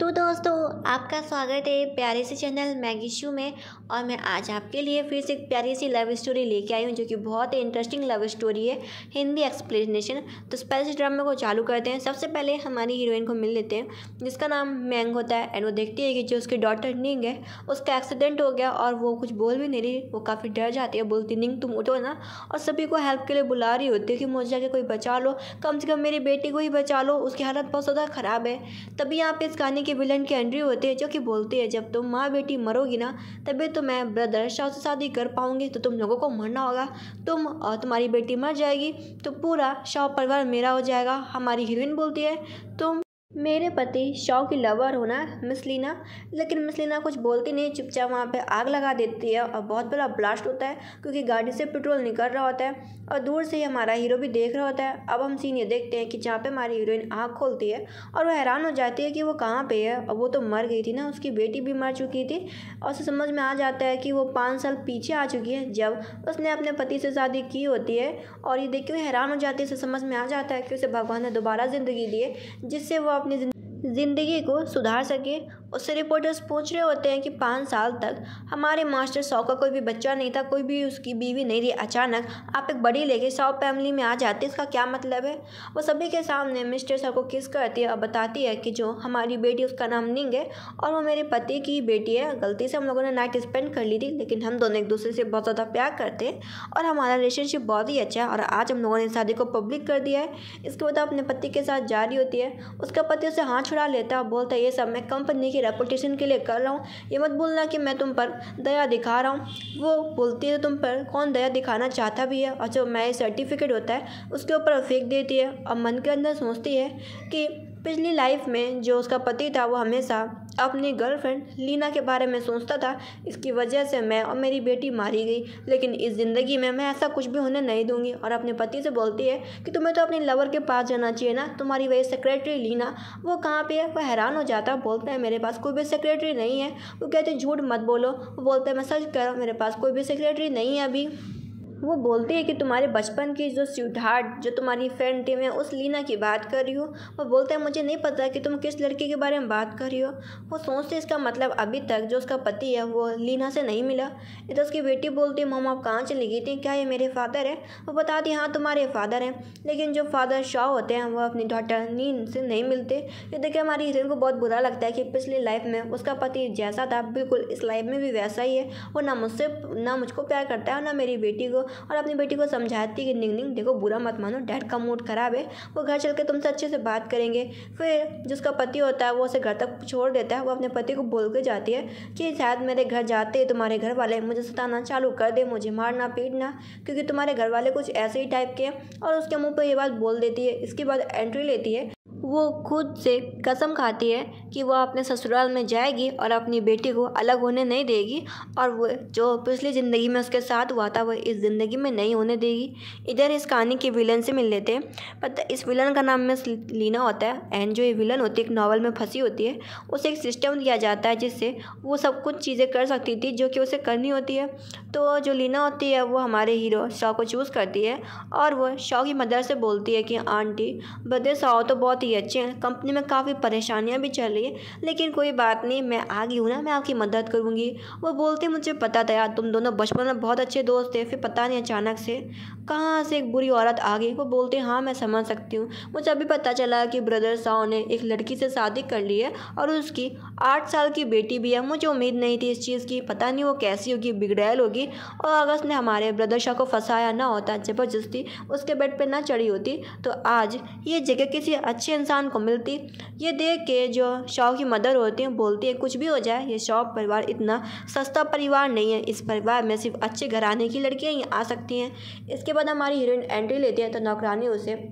तो दोस्तों, आपका स्वागत है प्यारे से चैनल मैगी शू में। और मैं आज आपके लिए फिर से एक प्यारी सी लव स्टोरी लेके आई हूँ, जो कि बहुत ही इंटरेस्टिंग लव स्टोरी है, हिंदी एक्सप्लेनेशन। तो पहले से ड्रामा को चालू करते हैं। सबसे पहले हमारी हीरोइन को मिल लेते हैं, जिसका नाम मैंग होता है। एंड वो देखती है कि जो उसकी डॉटर निंग है, उसका एक्सीडेंट हो गया और वो कुछ बोल भी नहीं रही। वो काफ़ी डर जाती है, बोलती निंग तुम उठो ना, और सभी को हेल्प के लिए बुला रही होती है कि मुझे जाके कोई बचा लो, कम से कम मेरी बेटी को ही बचा लो, उसकी हालत बहुत ज़्यादा ख़राब है। तभी यहाँ पे इस कहानी के विलन की एंट्री होती है, जो कि बोलती है जब तुम माँ बेटी मरोगी ना, तभी तो मैं ब्रदर शाह से शादी कर पाऊंगी। तो तुम लोगों को मरना होगा, तुम और तुम्हारी बेटी मर जाएगी तो पूरा शाह परिवार मेरा हो जाएगा। हमारी हीरोइन बोलती है तुम मेरे पति शॉ की लवर हो ना मिस लीना। लेकिन मिस लीना कुछ बोलती नहीं, चुपचाप वहाँ पे आग लगा देती है और बहुत बड़ा ब्लास्ट होता है, क्योंकि गाड़ी से पेट्रोल निकल रहा होता है और दूर से ही हमारा हीरो भी देख रहा होता है। अब हम सीन ये देखते हैं कि जहाँ पे हमारी हीरोइन आँख खोलती है और वो हैरान हो जाती है कि वो कहाँ पे है। और वो तो मर गई थी ना, उसकी बेटी भी मर चुकी थी। और उसे समझ में आ जाता है कि वो 5 साल पीछे आ चुकी है, जब उसने अपने पति से शादी की होती है। और ये देख के वो हैरान हो जाती है, उसे समझ में आ जाता है कि उसे भगवान ने दोबारा ज़िंदगी दी है, जिससे वो अपनी ज़िंदगी को सुधार सके। उससे रिपोर्टर्स पूछ रहे होते हैं कि 5 साल तक हमारे मास्टर शॉ का कोई भी बच्चा नहीं था, कोई भी उसकी बीवी नहीं रही, अचानक आप एक बड़ी लेके शॉ फैमिली में आ जाते, इसका क्या मतलब है। वो सभी के सामने मिस्टर शॉ को किस करती है और बताती है कि जो हमारी बेटी उसका नाम निंग है और वो मेरे पति की बेटी है। गलती से हम लोगों ने नाइट स्पेंड कर ली थी, लेकिन हम दोनों एक दूसरे से बहुत ज़्यादा प्यार करते हैं और हमारा रिलेशनशिप बहुत ही अच्छा है। और आज हम लोगों ने शादी को पब्लिक कर दिया है। इसके बाद अपने पति के साथ जा रही होती है, उसका पति उसे हाथ छुड़ा लेता है, बोलता है ये सब मैं कंपनी की रेपुटेशन के लिए कर रहा हूँ, ये मत बोलना कि मैं तुम पर दया दिखा रहा हूँ। वो बोलती है तुम पर कौन दया दिखाना चाहता भी है। और जो मैं सर्टिफिकेट होता है उसके ऊपर फेंक देती है और मन के अंदर सोचती है कि पिछली लाइफ में जो उसका पति था वो हमेशा अपनी गर्लफ्रेंड लीना के बारे में सोचता था, इसकी वजह से मैं और मेरी बेटी मारी गई, लेकिन इस ज़िंदगी में मैं ऐसा कुछ भी होने नहीं दूंगी। और अपने पति से बोलती है कि तुम्हें तो अपने लवर के पास जाना चाहिए ना, तुम्हारी वही सेक्रेटरी लीना वो कहाँ पे है। वह हैरान हो जाता है, बोलता है मेरे पास कोई भी सेक्रेटरी नहीं है। वो कहते हैं झूठ मत बोलो। वो बोलता है मैं सच कह रहा हूँ, मेरे पास कोई भी सेक्रेटरी नहीं है अभी। वो बोलती है कि तुम्हारे बचपन की जो स्वीट हार्ट जो तुम्हारी फ्रेंड थी, मैं उस लीना की बात कर रही हूँ। वो बोलता है मुझे नहीं पता कि तुम किस लड़की के बारे में बात कर रही हो। वो सोचते इसका मतलब अभी तक जो उसका पति है वो लीना से नहीं मिला। इधर उसकी बेटी बोलती है मम आप कहाँ चली गई थी, क्या ये मेरे फादर है। वो बताती है हाँ तुम्हारे फादर हैं, लेकिन जो फादर शॉ होते हैं वो अपनी डॉटर नीन से नहीं मिलते। ये देखिए हमारी हीरोइन को बहुत बुरा लगता है कि पिछली लाइफ में उसका पति जैसा था बिल्कुल इस लाइफ में भी वैसा ही है। वो ना मुझको प्यार करता है ना मेरी बेटी को। और अपनी बेटी को समझाती है कि निंग निंग देखो बुरा मत मानो, डैड का मूड ख़राब है, वो घर चल के तुमसे अच्छे से बात करेंगे। फिर जिसका पति होता है वो उसे घर तक छोड़ देता है। वो अपने पति को बोल के जाती है कि शायद मेरे घर जाते तुम्हारे घर वाले मुझे सताना चालू कर दे, मुझे मारना पीटना, क्योंकि तुम्हारे घर वाले कुछ ऐसे ही टाइप के हैं। और उसके मुँह पर ये बात बोल देती है। इसके बाद एंट्री लेती है, वो खुद से कसम खाती है कि वो अपने ससुराल में जाएगी और अपनी बेटी को अलग होने नहीं देगी, और वो जो पिछली ज़िंदगी में उसके साथ हुआ था वो इस ज़िंदगी में नहीं होने देगी। इधर इस कहानी के विलन से मिल लेते हैं। पता इस विलन का नाम मिस लीना होता है। एंड जो ये विलन होती है एक नावल में फंसी होती है, उसे एक सिस्टम दिया जाता है जिससे वो सब कुछ चीज़ें कर सकती थी जो कि उसे करनी होती है। तो जो लीना होती है वो हमारे हीरो शॉ को चूज़ करती है और वो शॉ की मदर से बोलती है कि आंटी ब्रदर शॉ तो बहुत ही अच्छे हैं, कंपनी में काफ़ी परेशानियां भी चल रही है, लेकिन कोई बात नहीं, मैं आ गई हूँ ना, मैं आपकी मदद करूँगी। वो बोलते मुझे पता था यार तुम दोनों बचपन में बहुत अच्छे दोस्त थे, फिर पता नहीं अचानक से कहाँ से एक बुरी औरत आ गई। वो बोलते हाँ मैं समझ सकती हूँ, मुझे अभी पता चला कि ब्रदर शाह ने एक लड़की से शादी कर ली है और उसकी 8 साल की बेटी भी है। मुझे उम्मीद नहीं थी इस चीज़ की, पता नहीं वो कैसी होगी, बिगड़ैल होगी। और अगर उसने हमारे ब्रदर शाह को फंसाया ना होता, ज़बरदस्ती उसके बेड पर ना चढ़ी होती, तो आज ये जगह किसी अच्छे इंसान को मिलती। ये देख के जो शॉ की मदर होती है बोलती है कुछ भी हो जाए ये शॉ परिवार इतना सस्ता परिवार नहीं है, इस परिवार में सिर्फ अच्छे घराने की लड़कियां ही आ सकती हैं। इसके बाद हमारी हीरोइन एंट्री लेती है तो नौकरानी उसे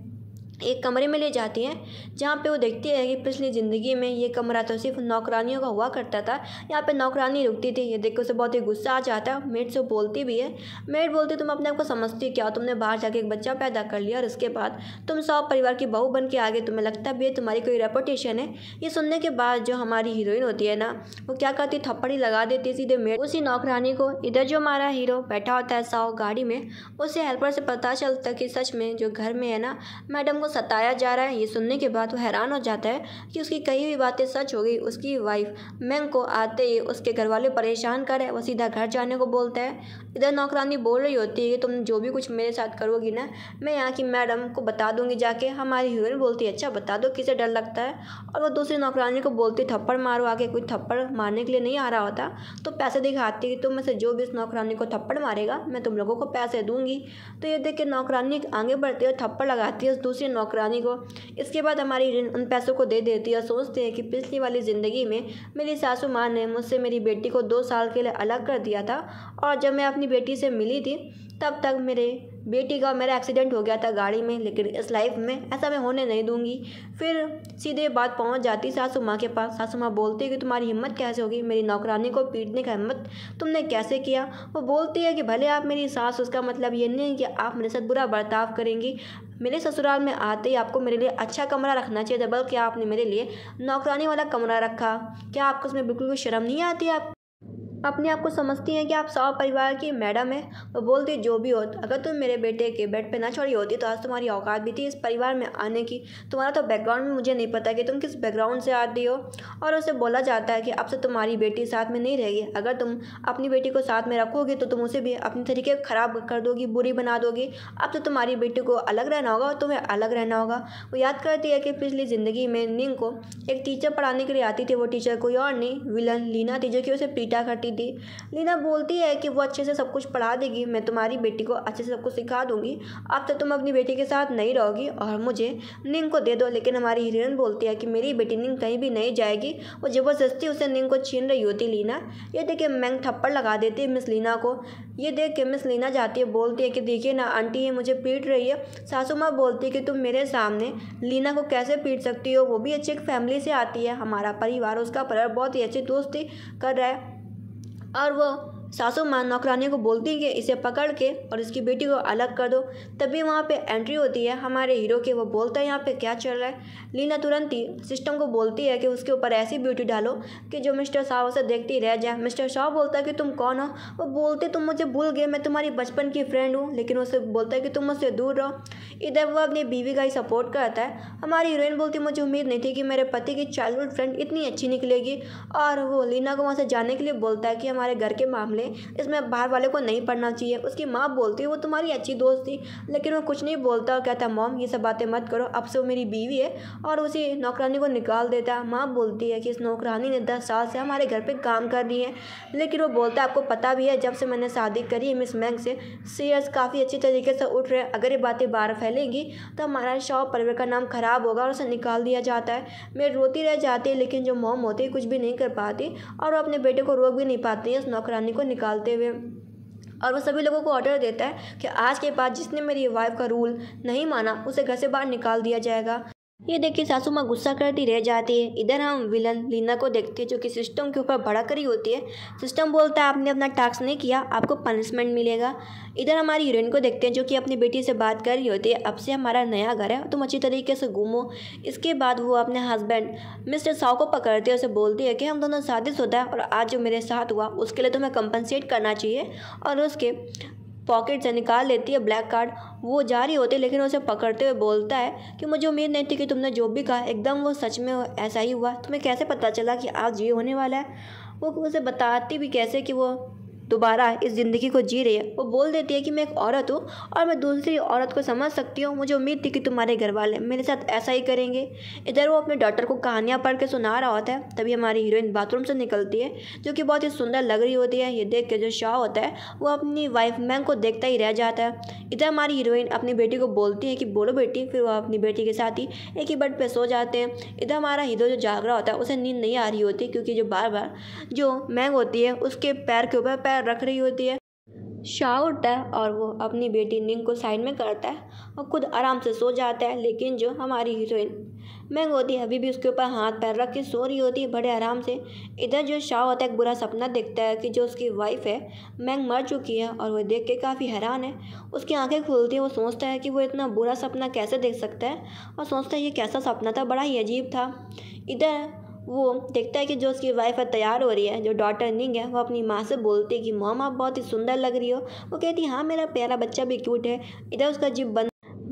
एक कमरे में ले जाती हैं, जहाँ पे वो देखती है कि पिछली ज़िंदगी में ये कमरा तो सिर्फ नौकरानियों का हुआ करता था, यहाँ पे नौकरानी रुकती थी। ये देख के उसे बहुत ही गुस्सा आ जाता है। मेड से बोलती भी है, मेड बोलती तुम अपने आप को समझती क्या, तुमने बाहर जाके एक बच्चा पैदा कर लिया और उसके बाद तुम सब परिवार की बहू बन के आ गए, तुम्हें लगता भी है तुम्हारी कोई रेपुटेशन है। ये सुनने के बाद जो हमारी हीरोइन होती है ना, वो क्या करती, थप्पड़ी लगा देती सीधे मेड उसी नौकरानी को। इधर जो हमारा हीरो बैठा होता है साव गाड़ी में, उसे हेल्पर से पता चलता कि सच में जो घर में है ना मैडम को सताया जा रहा है। ये सुनने के बाद वो हैरान हो जाता है कि उसकी कही हुई बातें सच हो गई। उसकी वाइफ मैंग को आते ही उसके घर वाले परेशान कर है। वो सीधा घर जाने को बोलता है। इधर नौकरानी बोल रही होती है कि तुम जो भी कुछ मेरे साथ करोगी ना, मैं यहाँ की मैडम को बता दूंगी जाके। हमारी हीरोइन बोलती है अच्छा बता दो, किसे डर लगता है। और वो दूसरी नौकरानी को बोलती थप्पड़ मारो आगे। कोई थप्पड़ मारने के लिए नहीं आ रहा होता तो पैसे दिखाती है कि तुम में से जो भी इस नौकरानी को थप्पड़ मारेगा मैं तुम लोगों को पैसे दूंगी। तो ये देख के नौकरानी आगे बढ़ती है और थप्पड़ लगाती है उस दूसरी नौकरानी को। इसके बाद हमारी हीरोइन उन पैसों को दे देती है और सोचती है कि पिछली वाली ज़िंदगी में मेरी सासू माँ ने मुझसे मेरी बेटी को 2 साल के लिए अलग कर दिया था, और जब मैं अपनी बेटी से मिली थी तब तक मेरे बेटी का मेरा एक्सीडेंट हो गया था गाड़ी में, लेकिन इस लाइफ में ऐसा मैं होने नहीं दूंगी। फिर सीधे बात पहुंच जाती सासू माँ के पास। सासू माँ बोलती है कि तुम्हारी हिम्मत कैसे होगी, मेरी नौकरानी को पीटने का हिम्मत तुमने कैसे किया। वो बोलती है कि भले आप मेरी सास, उसका मतलब ये नहीं कि आप मेरे साथ बुरा बर्ताव करेंगी। मेरे ससुराल में आते ही आपको मेरे लिए अच्छा कमरा रखना चाहिए था, बल्कि आपने मेरे लिए नौकरानी वाला कमरा रखा। क्या आपको उसमें बिल्कुल भी शर्म नहीं आती? आप अपने आप को समझती हैं कि आप 100 परिवार की मैडम है। वो बोलती जो भी हो, अगर तुम मेरे बेटे के बेड पे ना छोड़ी होती तो आज तुम्हारी औकात भी थी इस परिवार में आने की। तुम्हारा तो बैकग्राउंड भी मुझे नहीं पता कि तुम किस बैकग्राउंड से आती हो। और उसे बोला जाता है कि अब से तुम्हारी बेटी साथ में नहीं रहेगी। अगर तुम अपनी बेटी को साथ में रखोगी तो तुम उसे भी अपनी तरीके ख़राब कर दोगी, बुरी बना दोगी। अब तो तुम्हारी बेटी को अलग रहना होगा और तुम्हें अलग रहना होगा। वो याद करती है कि पिछली ज़िंदगी में निंग को एक टीचर पढ़ाने के लिए आती थी। वो टीचर कोई और नहीं, विलन लीना थी, जो कि उसे पीटा करती थी। लीना बोलती है कि वो अच्छे से सब कुछ पढ़ा देगी, मैं तुम्हारी बेटी को अच्छे से सब कुछ सिखा दूंगी। अब तो तुम अपनी बेटी के साथ नहीं रहोगी और मुझे निंग को दे दो। लेकिन हमारी हीरोइन बोलती है कि मेरी बेटी निंग कहीं भी नहीं जाएगी। वो ज़बरदस्ती उसे निंग को छीन रही होती लीना। ये देख के मैंग थप्पड़ लगा देती है मिस लीना को। ये देख के मिस लीना जाती है, बोलती है कि देखिए ना आंटी, ये मुझे पीट रही है। सासू माँ बोलती है कि तुम मेरे सामने लीना को कैसे पीट सकती हो, वो भी अच्छी एक फैमिली से आती है। हमारा परिवार, उसका परिवार बहुत ही अच्छी दोस्ती कर रहा है। और वो सासू माँ नौकरानी को बोलती है कि इसे पकड़ के और इसकी बेटी को अलग कर दो। तभी वहाँ पे एंट्री होती है हमारे हीरो के। वो बोलता है यहाँ पे क्या चल रहा है। लीना तुरंत ही सिस्टम को बोलती है कि उसके ऊपर ऐसी ब्यूटी डालो कि जो मिस्टर शाह उसे देखती रह जाए। मिस्टर शाह बोलता है कि तुम कौन हो। वो बोलते तुम मुझे भूल गए, मैं तुम्हारी बचपन की फ्रेंड हूँ। लेकिन उसे बोलता है कि तुम मुझसे दूर रहो। इधर वो अपनी बीवी का ही सपोर्ट करता है। हमारी हीरोइन बोलती मुझे उम्मीद नहीं थी कि मेरे पति की चाइल्डहुड फ्रेंड इतनी अच्छी निकलेगी। और वो लीना को वहाँ से जाने के लिए बोलता है कि हमारे घर के मामले इसमें बाहर वाले को नहीं पढ़ना चाहिए। उसकी माँ बोलती है वो तुम्हारी अच्छी दोस्त थी, लेकिन वो कुछ नहीं बोलता और कहता मॉम ये सब बातें मत करो, अब से वो मेरी बीवी है। और उसी नौकरानी को निकाल देता है। माँ बोलती है कि इस नौकरानी ने 10 साल से हमारे घर पे काम कर रही है। लेकिन वो बोलता है आपको पता भी है जब से मैंने शादी करी है मिस मैंग से, शेयर्स काफ़ी अच्छी तरीके से उठ रहे हैं। अगर ये बातें बाहर फैलेंगी तो हमारा शॉ परिवार का नाम खराब होगा और उसे निकाल दिया जाता है। मैं रोती रह जाती है, लेकिन जो मॉम होती है कुछ भी नहीं कर पाती और वो अपने बेटे को रोक भी नहीं पाती है इस नौकरानी को निकालते हुए। और वो सभी लोगों को ऑर्डर देता है कि आज के बाद जिसने मेरी वाइफ का रूल नहीं माना उसे घर से बाहर निकाल दिया जाएगा। ये देख के सासू माँ गुस्सा करती रह जाती है। इधर हम विलन लीना को देखते हैं जो कि सिस्टम के ऊपर भड़क रही होती है। सिस्टम बोलता है आपने अपना टास्क नहीं किया, आपको पनिशमेंट मिलेगा। इधर हमारी हीरोइन को देखते हैं जो कि अपनी बेटी से बात कर रही होती है, अब से हमारा नया घर है, तुम अच्छी तरीके से घूमो। इसके बाद वो अपने हस्बैंड मिस्टर साव को पकड़ती है, उसे बोलती है कि हम दोनों शादीशुदा है और आज जो मेरे साथ हुआ उसके लिए तुम्हें कंपनसेट करना चाहिए। और उसके पॉकेट से निकाल लेती है ब्लैक कार्ड। वो जा रही होती है, लेकिन उसे पकड़ते हुए बोलता है कि मुझे उम्मीद नहीं थी कि तुमने जो भी कहा एकदम वो सच में ऐसा ही हुआ। तुम्हें कैसे पता चला कि आज ये होने वाला है। वो उसे बताती भी कैसे कि वो दोबारा इस ज़िंदगी को जी रही है। वो बोल देती है कि मैं एक औरत हूँ और मैं दूसरी औरत को समझ सकती हूँ। मुझे उम्मीद थी कि तुम्हारे घर वाले मेरे साथ ऐसा ही करेंगे। इधर वो अपने डॉटर को कहानियाँ पढ़ के सुना रहा होता है। तभी हमारी हीरोइन बाथरूम से निकलती है जो कि बहुत ही सुंदर लग रही होती है। ये देख के जो शाह होता है वो अपनी वाइफ मैंग को देखता ही रह जाता है। इधर हमारी हीरोइन अपनी बेटी को बोलती है कि बोलो बेटी। फिर वह अपनी बेटी के साथ ही एक ही बेड पर सो जाते हैं। इधर हमारा हीरो जो जाग रहा होता है उसे नींद नहीं आ रही होती, क्योंकि जो बार बार जो मैंग होती है उसके पैर के ऊपर पैर रख रही होती है। शाह उठता है और वो अपनी बेटी निंग को साइड में करता है और खुद आराम से सो जाता है। लेकिन जो हमारी हीरोइन मैंग होती है अभी भी उसके ऊपर हाथ पैर रख के सो रही होती है बड़े आराम से। इधर जो शाह होता है एक बुरा सपना देखता है कि जो उसकी वाइफ है मैंग मर चुकी है और वह देख के काफ़ी हैरान है। उसकी आंखें खुलती है। वो सोचता है कि वो इतना बुरा सपना कैसे देख सकता है और सोचता है ये कैसा सपना था, बड़ा ही अजीब था। इधर वो देखता है कि जो उसकी वाइफ है तैयार हो रही है। जो डॉटर निंग है वो अपनी माँ से बोलती है कि मॉम आप बहुत ही सुंदर लग रही हो। वो कहती है हाँ मेरा प्यारा बच्चा भी क्यूट है। इधर उसका जिप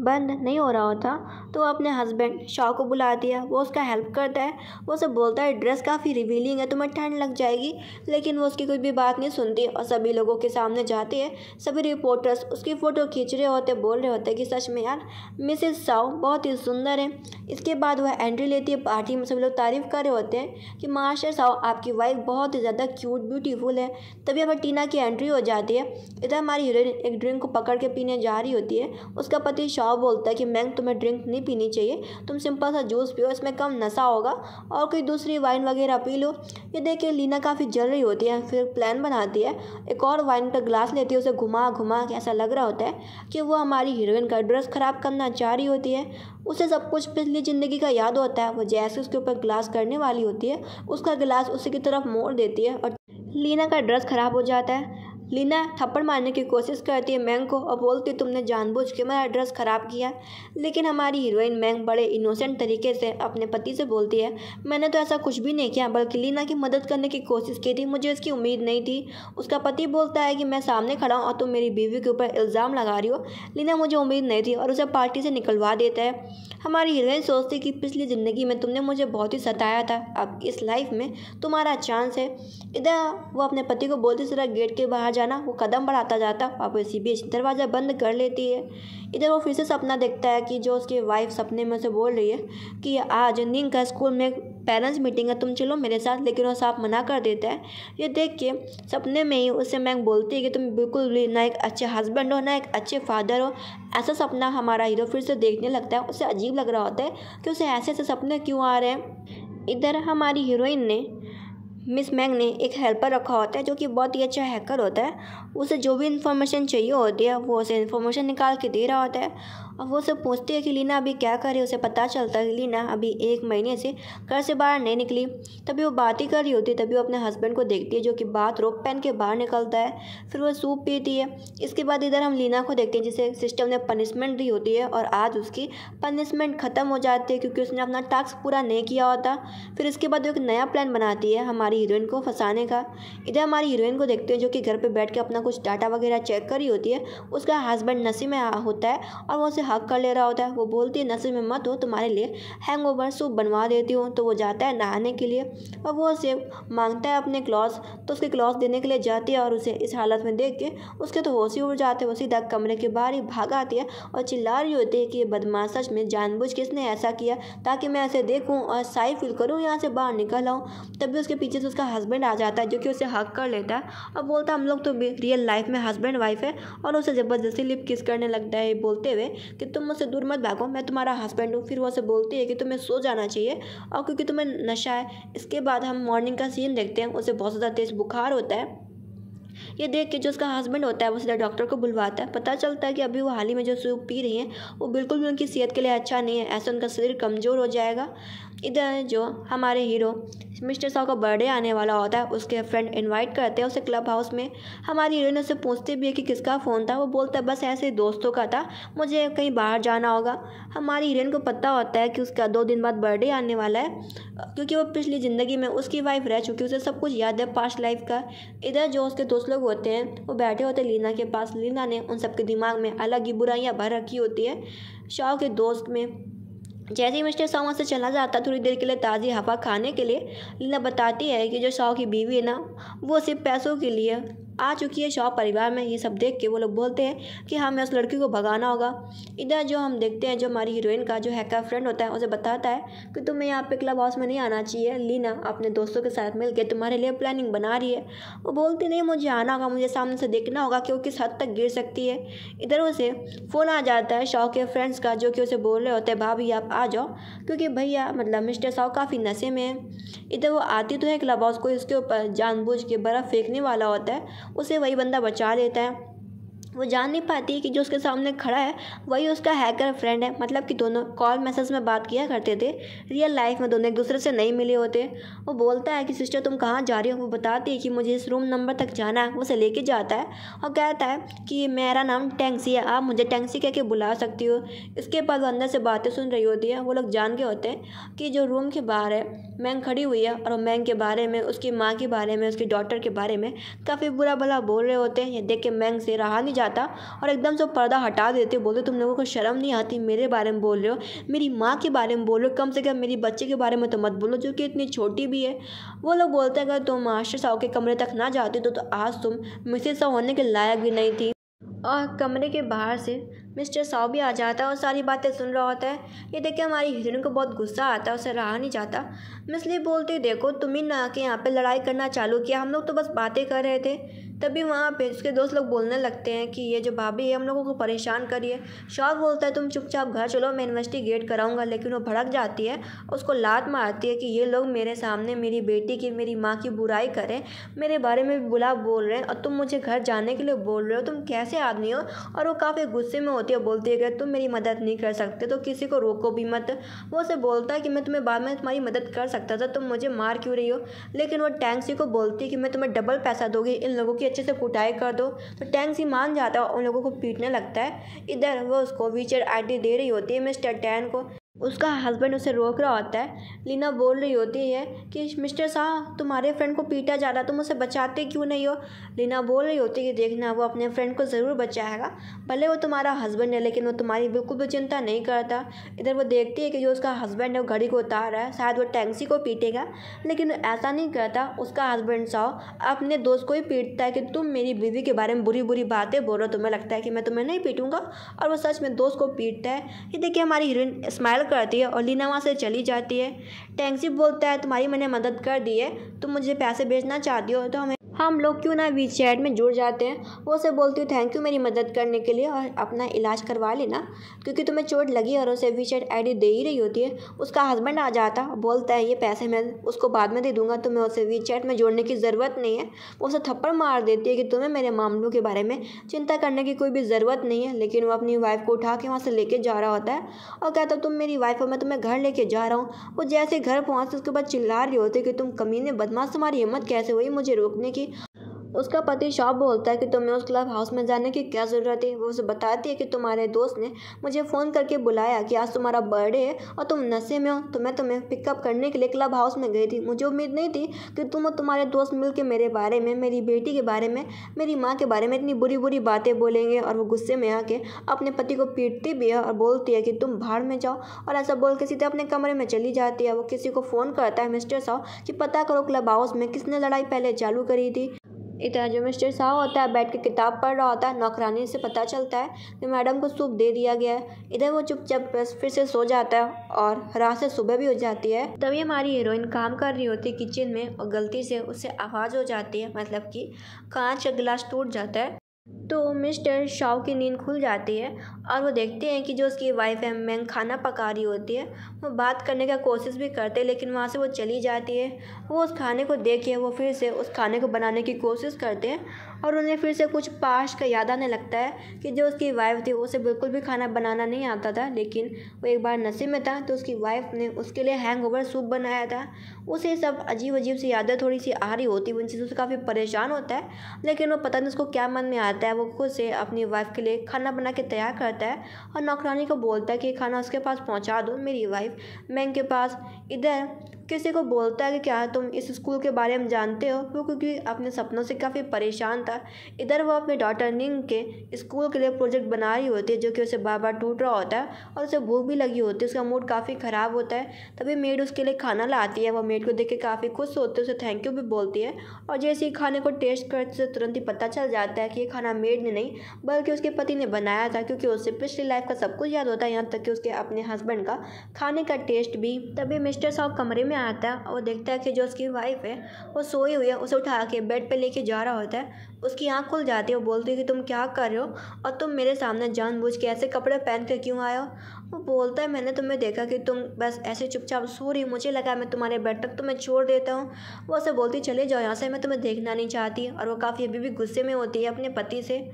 बंद नहीं हो रहा होता तो वो अपने हस्बैंड शाओ को बुलाती है। वो उसका हेल्प करता है। वो उसे बोलता है ड्रेस काफ़ी रिवीलिंग है, तुम्हें ठंड लग जाएगी, लेकिन वो उसकी कोई भी बात नहीं सुनती और सभी लोगों के सामने जाती है। सभी रिपोर्टर्स उसकी फ़ोटो खींच रहे होते, बोल रहे होते कि सच में यार मिसेस शाओ बहुत ही सुंदर है। इसके बाद वह एंट्री लेती है पार्टी में। सभी लोग तारीफ़ कर रहे होते हैं कि मास्टर शाओ आपकी वाइफ बहुत ही ज़्यादा क्यूट ब्यूटीफुल है। तभी अब टीना की एंट्री हो जाती है। इधर हमारी हीरोइन एक ड्रिंक को पकड़ के पीने जा रही होती है। उसका पति शाओ बोलता है कि मैम तुम्हें ड्रिंक नहीं पीनी चाहिए, तुम सिंपल सा जूस पियो, इसमें कम नशा होगा, और कोई दूसरी वाइन वगैरह पी लो। ये देख के लीना काफ़ी जल रही होती है। फिर प्लान बनाती है, एक और वाइन का ग्लास लेती है, उसे घुमा घुमा के ऐसा लग रहा होता है कि वो हमारी हीरोइन का ड्रेस ख़राब करना चाह रही होती है। उसे सब कुछ पिछली ज़िंदगी का याद होता है। वो जैसे उसके ऊपर ग्लास करने वाली होती है, उसका गिलास उसी की तरफ मोड़ देती है और लीना का ड्रेस ख़राब हो जाता है। लीना थप्पड़ मारने की कोशिश करती है मैंग को और बोलती है तुमने जानबूझ के मेरा ड्रेस ख़राब किया। लेकिन हमारी हीरोइन मैंग बड़े इनोसेंट तरीके से अपने पति से बोलती है मैंने तो ऐसा कुछ भी नहीं किया, बल्कि लीना की मदद करने की कोशिश की थी, मुझे इसकी उम्मीद नहीं थी। उसका पति बोलता है कि मैं सामने खड़ा हूँ और तुम मेरी बीवी के ऊपर इल्ज़ाम लगा रही हो। लीना मुझे उम्मीद नहीं थी और उसे पार्टी से निकलवा देता है। हमारी हीरोइन सोचती कि पिछली ज़िंदगी में तुमने मुझे बहुत ही सताया था, अब इस लाइफ में तुम्हारा चांस है। इधर वो अपने पति को बोलती जरा गेट के बाहर जाना। वो कदम बढ़ाता जाता और इसी बीच दरवाज़ा बंद कर लेती है। इधर वो फिर से सपना देखता है कि जो उसकी वाइफ सपने में से बोल रही है कि आज नींद का स्कूल में पेरेंट्स मीटिंग है, तुम चलो मेरे साथ, लेकिन वो साफ मना कर देता है। ये देख के सपने में ही उससे मैंग बोलती है कि तुम बिल्कुल भी ना एक अच्छे हस्बैंड हो ना एक अच्छे फादर हो। ऐसा सपना हमारा हीरो फिर से देखने लगता है। उसे अजीब लग रहा होता है कि उसे ऐसे ऐसे सपने क्यों आ रहे हैं। इधर हमारी हीरोइन ने मिस मैंग ने एक हेल्पर रखा होता है जो कि बहुत ही अच्छा हैकर होता है। उसे जो भी इन्फॉर्मेशन चाहिए होती है वो उसे इन्फॉर्मेशन निकाल के दे रहा होता है और वो उसे पूछती है कि लीना अभी क्या कर रही है। उसे पता चलता है कि लीना अभी 1 महीने से घर से बाहर नहीं निकली। तभी वो बात ही कर रही होती है, तभी वो अपने हस्बैंड को देखती है जो कि बाथरोब पहन के बाहर निकलता है। फिर वो सूप पीती है। इसके बाद इधर हम लीना को देखते हैं जिसे सिस्टम ने पनिशमेंट दी होती है और आज उसकी पनिशमेंट ख़त्म हो जाती है क्योंकि उसने अपना टास्क पूरा नहीं किया होता। फिर इसके बाद वो एक नया प्लान बनाती है हमारी हीरोइन को फंसाने का। इधर हमारी हीरोइन को देखते हैं जो कि घर पे बैठ के अपना कुछ डाटा वगैरह चेक कर रही होती है। उसका हस्बैंड नशे में होता है और वो उसे हक कर ले रहा होता है। वो बोलती है नशे में मत हो, तुम्हारे लिए हैंगओवर सूप बनवा देती हूँ। तो वो जाता है नहाने के लिए और वो उसे मांगता है अपने क्लॉथ, तो उसके क्लॉथ देने के लिए जाती है और उसे इस हालत में देख के उसके तो होश ही उड़ जाते हैं। वो सीधा कमरे के बाहर ही भाग आती है और चिल्ला रही होती है कि ये बदमाश सच में जानबूझ के इसने ऐसा किया ताकि मैं ऐसे देखूँ और साई फील करूँ, यहाँ से बाहर निकल आऊँ। तभी उसके पीछे से उसका हस्बैंड आ जाता है जो कि उसे हक कर लेता है और बोलता है हम लोग तो रियल लाइफ में हस्बैंड वाइफ है, और उसे ज़बरदस्ती लिप किस करने लगता है बोलते हुए कि तुम मुझसे दूर मत भागो, मैं तुम्हारा हस्बैंड हूँ। फिर वो उसे बोलती है कि तुम्हें सो जाना चाहिए और क्योंकि तुम्हें नशा है। इसके बाद हम मॉर्निंग का सीन देखते हैं। उसे बहुत ज़्यादा तेज़ बुखार होता है। ये देख के जो उसका हस्बैंड होता है वो सीधा डॉक्टर को बुलवाता है। पता चलता है कि अभी वो हाल ही में जो सूप पी रही हैं वो बिल्कुल भी उनकी सेहत के लिए अच्छा नहीं है, ऐसे उनका शरीर कमज़ोर हो जाएगा। इधर जो हमारे हीरो मिस्टर शाओ का बर्थडे आने वाला होता है, उसके फ्रेंड इनवाइट करते हैं उसे क्लब हाउस में। हमारी हीरोइन उससे पूछती भी है कि किसका फ़ोन था। वो बोलता है बस ऐसे दोस्तों का था, मुझे कहीं बाहर जाना होगा। हमारी हीरोइन को पता होता है कि उसका 2 दिन बाद बर्थडे आने वाला है क्योंकि वो पिछली ज़िंदगी में उसकी वाइफ रह चुकी, उसे सब कुछ याद है पास्ट लाइफ का। इधर जो उसके दोस्त लोग होते हैं वो बैठे होते हैं लीना के पास। लीना ने उन सबके दिमाग में अलग ही बुराइयाँ भर रखी होती है शाओ के दोस्त में। जैसे ही मिस्टर शाओ वहाँ से चला जाता थोड़ी देर के लिए ताज़ी हवा खाने के लिए, लीना बताती है कि जो शाओ की बीवी है ना वो सिर्फ पैसों के लिए आ चुकी है शाओ परिवार में। ये सब देख के वो लोग बोलते हैं कि हमें उस लड़की को भगाना होगा। इधर जो हम देखते हैं जो हमारी हीरोइन का जो हैकर फ्रेंड होता है उसे बताता है कि तुम्हें यहाँ पे क्लब हाउस में नहीं आना चाहिए, लीना अपने दोस्तों के साथ मिल के तुम्हारे लिए प्लानिंग बना रही है। वो बोलती नहीं मुझे आना होगा, मुझे सामने से देखना होगा कि वो किस हद तक गिर सकती है। इधर उसे फ़ोन आ जाता है शाओ के फ्रेंड्स का जो कि उसे बोल रहे होते हैं भाभी आप आ जाओ क्योंकि भैया मतलब मिस्टर शाओ काफ़ी नशे में है। इधर वो आती तो है क्लब हाउस को, इसके ऊपर जानबूझ के बर्फ़ फेंकने वाला होता है, उसे वही बंदा बचा लेता है। वो जान नहीं पाती कि जो उसके सामने खड़ा है वही उसका हैकर फ्रेंड है। मतलब कि दोनों कॉल मैसेज में बात किया करते थे, रियल लाइफ में दोनों एक दूसरे से नहीं मिले होते। वो बोलता है कि सिस्टर तुम कहाँ जा रही हो। वो बताती है कि मुझे इस रूम नंबर तक जाना है। वो उसे लेके जाता है और कहता है कि मेरा नाम टैंक्सी है, आप मुझे टैंक्सी कह के बुला सकती हो। इसके बाद वो अंदर से बातें सुन रही होती है। वो लोग जान के होते हैं कि जो रूम के बाहर है मैंग खड़ी हुई है और मैंग के बारे में, उसकी माँ के बारे में, उसकी डॉटर के बारे में काफ़ी बुरा भला बोल रहे होते हैं। ये देख के मैंग से रहा नहीं जाता आता और एकदम से पर्दा हटा देते, बोलते तुम लोगों को शर्म नहीं आती, मेरे बारे में बोल रहे हो, मेरी माँ के बारे में बोल रहे हो, कम से कम मेरी बच्चे के बारे में तो मत बोलो जो कि इतनी छोटी भी है। वो लोग बोलते हैं अगर तुम मास्टर साहब के कमरे तक ना जाती तो आज तुम मिसेज साहब होने के लायक भी नहीं थी। और कमरे के बाहर से मिस्टर साव भी आ जाता है और सारी बातें सुन रहा होता है। ये देख के हमारी हीरोइन को बहुत गुस्सा आता है, उसे रहा नहीं जाता। मिसली बोलती देखो तुम ही ना आके यहाँ पे लड़ाई करना चालू किया, हम लोग तो बस बातें कर रहे थे। तभी वहाँ पे उसके दोस्त लोग बोलने लगते हैं कि ये जो भाभी है हम लोगों को परेशान करिए। शॉप बोलता है तुम चुपचाप घर चलो, मैं इन्वेस्टिगेट कराऊंगा, लेकिन वो भड़क जाती है, उसको लात मारती है कि ये लोग मेरे सामने मेरी बेटी की, मेरी माँ की बुराई करें, मेरे बारे में भी बुला बोल रहे हैं और तुम मुझे घर जाने के लिए बोल रहे हो, तुम कैसे आदमी हो। और वो काफ़ी गुस्से में होती है, बोलती है कि तुम मेरी मदद नहीं कर सकते तो किसी को रोको भी मत। वो उसे बोलता है कि मैं तुम्हें बाद में तुम्हारी मदद कर सकता था, तुम मुझे मार क्यों रही हो। लेकिन वो टैंक्सी को बोलती है कि मैं तुम्हें डबल पैसा दूंगी, इन लोगों की अच्छे से कुटाई कर दो। तो टैंक्सी मान जाता है और उन लोगों को पीटने लगता है। इधर वो उसको वीचर आईडी दे रही होती है मिस्टर टैन को, उसका हस्बैंड उसे रोक रहा होता है। लीना बोल रही होती है कि मिस्टर शाह तुम्हारे फ्रेंड को पीटा जा रहा, तुम उसे बचाते क्यों नहीं हो। लीना बोल रही होती है कि देखना वो अपने फ्रेंड को ज़रूर बचाएगा, भले वो तुम्हारा हस्बैंड है लेकिन वो तुम्हारी बिल्कुल भी चिंता नहीं करता। इधर वो देखती है कि जो उसका हस्बैंड है वो घड़ी को उतार रहा है, शायद वो टैंक्सी को पीटेगा, लेकिन ऐसा नहीं करता। उसका हस्बैंड शाह अपने दोस्त को ही पीटता है कि तुम मेरी बीवी के बारे में बुरी बुरी बातें बोल रहे हो, तुम्हें लगता है कि मैं तुम्हें नहीं पीटूंगा, और वो सच में दोस्त को पीटता है। ये देखिए हमारी हीरोइन स्माइल करती है और लीना वहाँ से चली जाती है। टैंक्सी बोलता है तुम्हारी मैंने मदद कर दी है, तुम मुझे पैसे भेजना चाहती हो तो हम लोग क्यों ना वीचैट में जुड़ जाते हैं। वो उसे बोलती हूँ थैंक यू मेरी मदद करने के लिए, और अपना इलाज करवा लेना क्योंकि तुम्हें चोट लगी, और उसे वीचैट आईडी दे ही रही होती है। उसका हस्बैंड आ जाता बोलता है ये पैसे मैं उसको बाद में दे दूंगा, तुम्हें उसे वीचैट में जोड़ने की ज़रूरत नहीं है। वो उसे थप्पड़ मार देती है कि तुम्हें मेरे मामलों के बारे में चिंता करने की कोई भी ज़रूरत नहीं है। लेकिन वो अपनी वाइफ को उठा के वहाँ से लेके जा रहा होता है और कहता तुम मेरी वाइफ हो, मैं तुम्हें घर लेके जा रहा हूँ। वो जैसे घर पहुँचते उसके बाद चिल्ला रही होती है कि तुम कमीने बदमाश, तुम्हारी हिम्मत कैसे हुई मुझे रोकने की। उसका पति शॉप बोलता है कि तुम्हें उस क्लब हाउस में जाने की क्या ज़रूरत है। वो उसे बताती है कि तुम्हारे दोस्त ने मुझे फ़ोन करके बुलाया कि आज तुम्हारा बर्थडे है और तुम नशे में हो, तो मैं तुम्हें पिकअप करने के लिए क्लब हाउस में गई थी। मुझे उम्मीद नहीं थी कि तुम और तुम्हारे दोस्त मिलकर मेरे बारे में, मेरी बेटी के बारे में, मेरी माँ के बारे में इतनी बुरी बुरी बातें बोलेंगे। और वो गुस्से में आके अपने पति को पीटती भी है और बोलती है कि तुम भाड़ में जाओ, और ऐसा बोल के सीधे अपने कमरे में चली जाती है। वो किसी को फ़ोन करता है मिस्टर साहब कि पता करो क्लब हाउस में किसने लड़ाई पहले चालू करी थी। इधर जो मिस्टर शाह होता है बैठ के किताब पढ़ रहा होता है, नौकरानी से पता चलता है कि मैडम को सूप दे दिया गया है। इधर वो चुपचाप बस फिर से सो जाता है और रात से सुबह भी हो जाती है। तभी हमारी हीरोइन काम कर रही होती है किचन में और गलती से उससे आवाज़ हो जाती है, मतलब कि कांच का गिलास टूट जाता है। तो मिस्टर शाव की नींद खुल जाती है और वो देखते हैं कि जो उसकी वाइफ है मैंग खाना पका रही होती है। वो बात करने का कोशिश भी करते हैं लेकिन वहाँ से वो चली जाती है। वो उस खाने को देखे वो फिर से उस खाने को बनाने की कोशिश करते हैं और उन्हें फिर से कुछ पास का याद आने लगता है कि जो उसकी वाइफ थी उसे बिल्कुल भी खाना बनाना नहीं आता था, लेकिन वो एक बार नशे में था तो उसकी वाइफ ने उसके लिए हैंगओवर सूप बनाया था। उसे सब अजीब अजीब सी यादें थोड़ी सी आ रही होती, उन चीज़ों से काफ़ी परेशान होता है, लेकिन वो पता नहीं उसको क्या मन में आता है। वो खुद से अपनी वाइफ के लिए खाना बना के तैयार करता है और नौकरानी को बोलता है कि खाना उसके पास पहुंचा दो, मेरी वाइफ मैंग के पास। इधर किसी को बोलता है कि क्या तुम इस स्कूल के बारे में जानते हो, वो क्योंकि अपने सपनों से काफ़ी परेशान था। इधर वो अपने डॉटर निंग के स्कूल के लिए प्रोजेक्ट बना रही होती है जो कि उसे बार बार टूट रहा होता है और उसे भूख भी लगी होती है, उसका मूड काफ़ी ख़राब होता है। तभी मेड उसके लिए खाना लाती है, वो मेड को देख के काफ़ी खुश होती है, उसे थैंक यू भी बोलती है और जैसे ही खाने को टेस्ट करते से तुरंत ही पता चल जाता है कि ये खाना मेड ने नहीं बल्कि उसके पति ने बनाया था, क्योंकि उसे पिछली लाइफ का सब कुछ याद होता है, यहाँ तक कि उसके अपने हस्बैंड का खाने का टेस्ट भी। तभी मिस्टर साहब कमरे में आता है और वो देखता है कि जो उसकी वाइफ है वो सोई हुई है, उसे उठा के बेड पे लेके जा रहा होता है। उसकी आँख खुल जाती है, वो बोलती है कि तुम क्या कर रहे हो और तुम मेरे सामने जानबूझ के ऐसे कपड़े पहन कर क्यों आए हो। वो बोलता है मैंने तुम्हें देखा कि तुम बस ऐसे चुपचाप सो रही, मुझे लगा मैं तुम्हारे बेड तक तुम्हें छोड़ देता हूँ। वो उसे बोलती चले जाओ यहाँ से, मैं तुम्हें देखना नहीं चाहती। और वो काफ़ी अभी भी गुस्से में होती है अपने पति से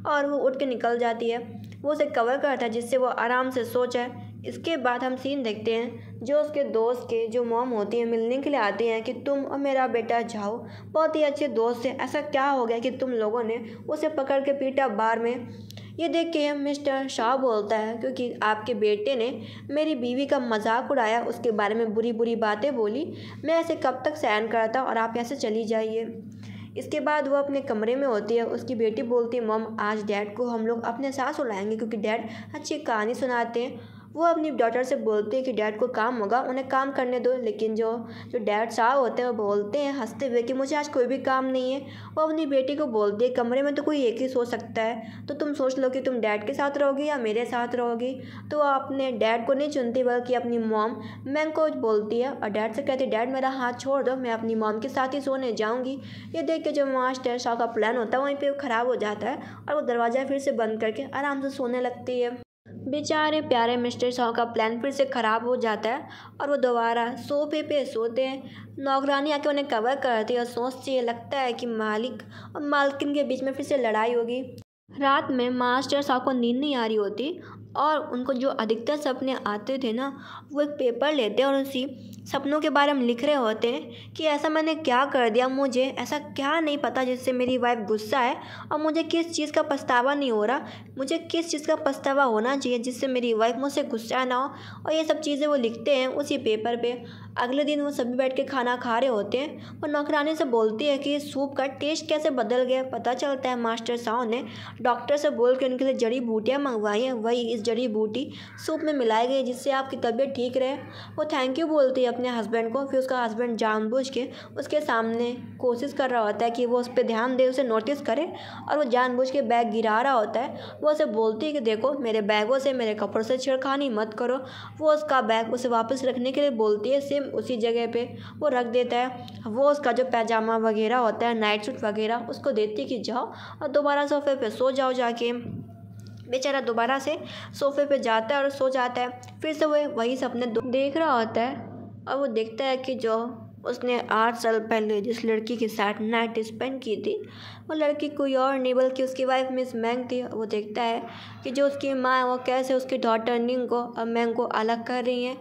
और वो उठ के निकल जाती है। वो उसे कवर करता है जिससे वो आराम से सो जाए। इसके बाद हम सीन देखते हैं जो उसके दोस्त के जो मॉम होती है मिलने के लिए आती हैं कि तुम और मेरा बेटा जाओ, बहुत ही अच्छे दोस्त है, ऐसा क्या हो गया कि तुम लोगों ने उसे पकड़ के पीटा बार में। ये देख के मिस्टर शाह बोलता है क्योंकि आपके बेटे ने मेरी बीवी का मजाक उड़ाया, उसके बारे में बुरी बुरी बातें बोली, मैं ऐसे कब तक सहन करता और आप ऐसे चली जाइए। इसके बाद वो अपने कमरे में होती है। उसकी बेटी बोलती है मॉम आज डैड को हम लोग अपने साथ सुलाएंगे क्योंकि डैड अच्छी कहानी सुनाते हैं। वो अपनी डॉटर से बोलती है कि डैड को काम होगा, उन्हें काम करने दो। लेकिन जो जो डैड साहब होते हैं वो बोलते हैं हंसते हुए कि मुझे आज कोई भी काम नहीं है। वो अपनी बेटी को बोलती है कमरे में तो कोई एक ही सो सकता है, तो तुम सोच लो कि तुम डैड के साथ रहोगी या मेरे साथ रहोगी। तो वो अपने डैड को नहीं चुनती बल्कि अपनी मॉम मैंग को बोलती है और डैड से कहती है डैड मेरा हाथ छोड़ दो, मैं अपनी मॉम के साथ ही सोने जाऊँगी। ये देख के जो मास्टर शाह का प्लान होता है वहीं पर ख़राब हो जाता है और वो दरवाज़ा फिर से बंद करके आराम से सोने लगती है। बेचारे प्यारे मिस्टर शॉ का प्लान फिर से ख़राब हो जाता है और वो दोबारा सोफे पे सोते हैं। नौकरानी आके उन्हें कवर करती है और सोचती है लगता है कि मालिक और मालकिन के बीच में फिर से लड़ाई होगी। रात में मास्टर शॉ को नींद नहीं आ रही होती और उनको जो अधिकतर सपने आते थे ना, वो एक पेपर लेते हैं और उसी सपनों के बारे में लिख रहे होते हैं कि ऐसा मैंने क्या कर दिया, मुझे ऐसा क्या नहीं पता जिससे मेरी वाइफ गुस्सा है और मुझे किस चीज़ का पछतावा नहीं हो रहा, मुझे किस चीज़ का पछतावा होना चाहिए जिससे मेरी वाइफ मुझसे गुस्सा ना हो। और ये सब चीज़ें वो लिखते हैं उसी पेपर पे। अगले दिन वो सभी बैठ के खाना खा रहे होते हैं। वो नौकरानी से बोलती है कि सूप का टेस्ट कैसे बदल गया। पता चलता है मास्टर साहब ने डॉक्टर से बोल के उनके लिए जड़ी बूटियाँ मंगवाई हैं, वही इस जड़ी बूटी सूप में मिलाई गई जिससे आपकी तबीयत ठीक रहे। वो थैंक यू बोलती है अपने हस्बैंड को। फिर उसका हस्बैंड जानबूझ के उसके सामने कोशिश कर रहा होता है कि वो उस पर ध्यान दे, उसे नोटिस करे, और वो जानबूझ के बैग गिरा रहा होता है। वो उसे बोलती है कि देखो मेरे बैगों से, मेरे कपड़ों से छेड़खानी मत करो। वो उसका बैग उसे वापस रखने के लिए बोलती है, सेम उसी जगह पे वो रख देता है। वो उसका जो पैजामा वगैरह होता है, नाइट सूट वगैरह, उसको देती है कि जाओ और दोबारा सोफे पे सो जाओ जाके। बेचारा दोबारा से सोफे पे जाता है और सो जाता है। फिर से वो वही सपने देख रहा होता है और वो देखता है कि जो उसने 8 साल पहले जिस लड़की के साथ नाइट स्पेंड की थी, वो लड़की कोई और नहीं बल्कि उसकी वाइफ मिस मैंग थी। वो देखता है कि जो उसकी माँ है वो कैसे उसकी डॉटर निंग को और मैंग को अलग कर रही हैं,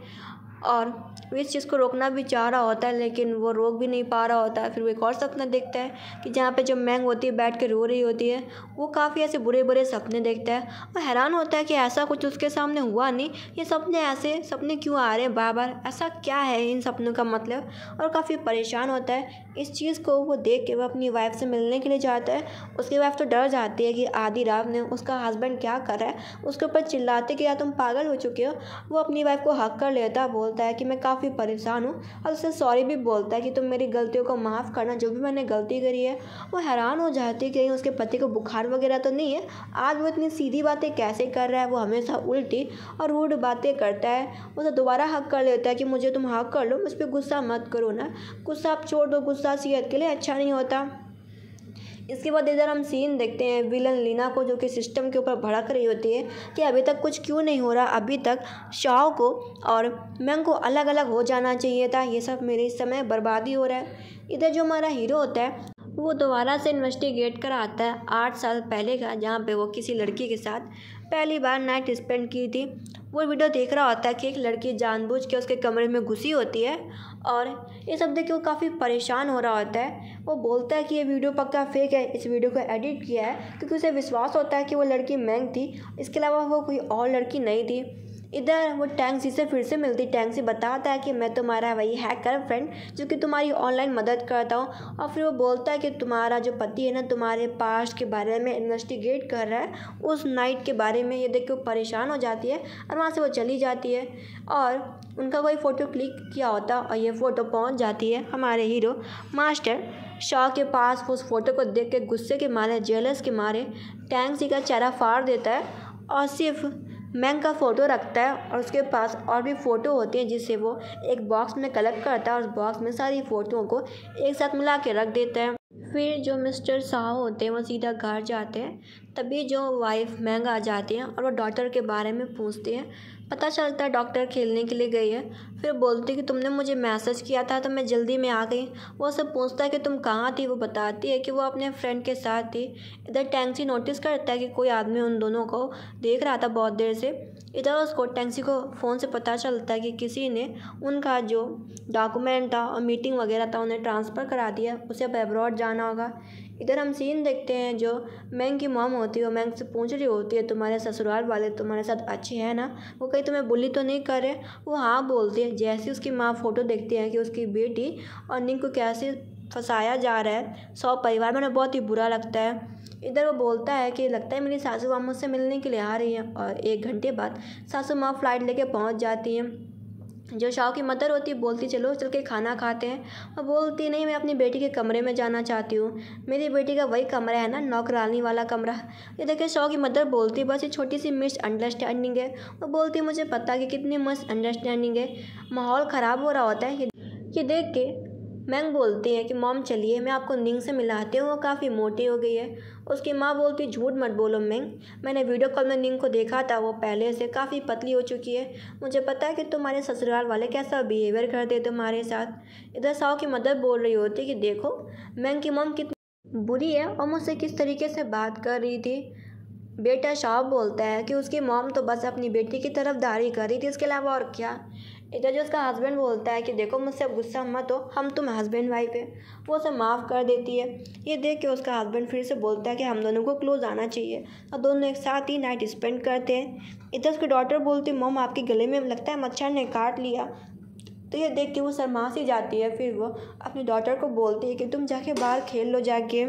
और वो इस चीज़ को रोकना भी चाह रहा होता है लेकिन वो रोक भी नहीं पा रहा होता है। फिर वो एक और सपना देखता है कि जहाँ पे जो मैंग होती है बैठ के रो रही होती है, वो काफ़ी ऐसे बुरे बुरे सपने देखता है। वो हैरान होता है कि ऐसा कुछ उसके सामने हुआ नहीं, ये सपने ऐसे सपने क्यों आ रहे हैं बार बार, ऐसा क्या है इन सपनों का मतलब, और काफ़ी परेशान होता है। इस चीज़ को वो देख के वो अपनी वाइफ से मिलने के लिए जाता है। उसकी वाइफ तो डर जाती है कि आधी रात में उसका हस्बैंड क्या कर रहा है, उसके ऊपर चिल्लाते कि यार तुम पागल हो चुके हो। वो अपनी वाइफ को हक कर लेता, बोलता है कि मैं काफ़ी परेशान हूँ, और उससे सॉरी भी बोलता है कि तुम मेरी गलतियों को माफ़ करना, जो भी मैंने गलती करी है। वो हैरान हो जाती है कि कहीं उसके पति को बुखार वगैरह तो नहीं है, आज वो इतनी सीधी बातें कैसे कर रहा है, वो हमेशा उल्टी और रूड बातें करता है। उसे दोबारा हक कर लेता है कि मुझे तुम हक कर लो, मुझ पर गुस्सा मत करो ना, गुस्सा आप छोड़ दो, गुस्सा सेहत के लिए अच्छा नहीं होता। इसके बाद इधर हम सीन देखते हैं विलन लीना को, जो कि सिस्टम के ऊपर भड़क रही होती है कि अभी तक कुछ क्यों नहीं हो रहा, अभी तक शाओ को और मैंग को अलग अलग हो जाना चाहिए था, ये सब मेरे इस समय बर्बादी हो रहा है। इधर जो हमारा हीरो होता है वो दोबारा से इन्वेस्टिगेट कर आता है 8 साल पहले का, जहाँ पे वो किसी लड़की के साथ पहली बार नाइट स्पेंड की थी। वो वीडियो देख रहा होता है कि एक लड़की जानबूझ के उसके कमरे में घुसी होती है, और ये सब देख के वो काफ़ी परेशान हो रहा होता है। वो बोलता है कि ये वीडियो पक्का फेक है, इस वीडियो को एडिट किया है, क्योंकि उसे विश्वास होता है कि वो लड़की मैंग थी, इसके अलावा वो कोई और लड़की नहीं थी। इधर वो टैंक्सी से फिर से मिलती, टैंक्सी बताता है कि मैं तुम्हारा वही हैकर फ्रेंड जो कि तुम्हारी ऑनलाइन मदद करता हूँ, और फिर वो बोलता है कि तुम्हारा जो पति है ना तुम्हारे पास्ट के बारे में इन्वेस्टिगेट कर रहा है, उस नाइट के बारे में। ये देख के वो परेशान हो जाती है और वहाँ से वो चली जाती है, और उनका कोई फ़ोटो क्लिक किया होता और ये फ़ोटो पहुँच जाती है हमारे हीरो मास्टर शॉ के पास। उस फ़ोटो को देख के गुस्से के मारे, जेलस के मारे टैंक्सी का चेहरा फाड़ देता है और सिर्फ मैंग का फ़ोटो रखता है, और उसके पास और भी फ़ोटो होती हैं जिसे वो एक बॉक्स में कलेक्ट करता है और उस बॉक्स में सारी फ़ोटोओं को एक साथ मिला के रख देता है। फिर जो मिस्टर साहब होते हैं वो सीधा घर जाते हैं, तभी जो वाइफ मैंग आ जाती हैं और वो डॉक्टर के बारे में पूछती हैं। पता चलता है डॉक्टर खेलने के लिए गई है। फिर बोलती है कि तुमने मुझे मैसेज किया था तो मैं जल्दी में आ गई। वो उससे पूछता है कि तुम कहाँ थी, वो बताती है कि वो अपने फ्रेंड के साथ थी। इधर टैंक्सी नोटिस करता है कि कोई आदमी उन दोनों को देख रहा था बहुत देर से। इधर उसको टैंक्सी को फ़ोन से पता चलता है कि किसी ने उनका जो डॉक्यूमेंट था और मीटिंग वगैरह था उन्हें ट्रांसफ़र करा दिया, उसे अब अब्रॉड जाना होगा। इधर हम सीन देखते हैं जो मैंग की मॉम होती है वो मैंग से पूछ रही होती है तुम्हारे ससुराल वाले तुम्हारे साथ अच्छे हैं ना, वो कहीं तुम्हें बुली तो नहीं कर रहे। वो हाँ बोलती है। जैसे उसकी माँ फ़ोटो देखती है कि उसकी बेटी और निंग को कैसे फंसाया जा रहा है। सौ परिवार में उन्हें बहुत ही बुरा लगता है। इधर वो बोलता है कि लगता है मेरी सासू माँ मुझसे मिलने के लिए आ रही है, और 1 घंटे बाद सासू माँ फ़्लाइट लेके पहुँच जाती हैं। जो शाओ की मदर होती है बोलती चलो चल के खाना खाते हैं, और बोलती नहीं मैं अपनी बेटी के कमरे में जाना चाहती हूँ। मेरी बेटी का वही कमरा है ना, नौकरानी वाला कमरा। ये देखिए शाओ की मदर बोलती बस ये छोटी सी मिसअंडरस्टैंडिंग है। वो बोलती मुझे पता कि कितनी मिसअंडरस्टैंडिंग है। माहौल ख़राब हो रहा होता है। ये देख के मैंग बोलती है कि मॉम चलिए मैं आपको निंग से मिलाती हूँ, वो काफ़ी मोटी हो गई है। उसकी माँ बोलती झूठ मत बोलो मैंग, मैंने वीडियो कॉल में निंग को देखा था, वो पहले से काफ़ी पतली हो चुकी है। मुझे पता है कि तुम्हारे ससुराल वाले कैसा बिहेवियर करते तुम्हारे साथ। इधर साओ की मदर बोल रही होती कि देखो मैंग की मॉम कितनी बुरी है और मुझसे किस तरीके से बात कर रही थी। बेटा शाओ बोलता है कि उसकी मॉम तो बस अपनी बेटी की तरफदारी कर रही थी, इसके अलावा और क्या। इधर जो उसका हस्बैंड बोलता है कि देखो मुझसे अब गुस्सा मत हो, हम तुम हस्बैंड वाइफ है। वो उसे माफ़ कर देती है। ये देख के उसका हस्बैंड फिर से बोलता है कि हम दोनों को क्लोज आना चाहिए, और दोनों एक साथ ही नाइट स्पेंड करते हैं। इधर उसकी डॉटर बोलती मॉम आपके गले में लगता है मच्छर ने काट लिया। तो ये देख के वो शर्मा सी जाती है। फिर वो अपनी डॉटर को बोलती है कि तुम जाके बाहर खेल लो जाके।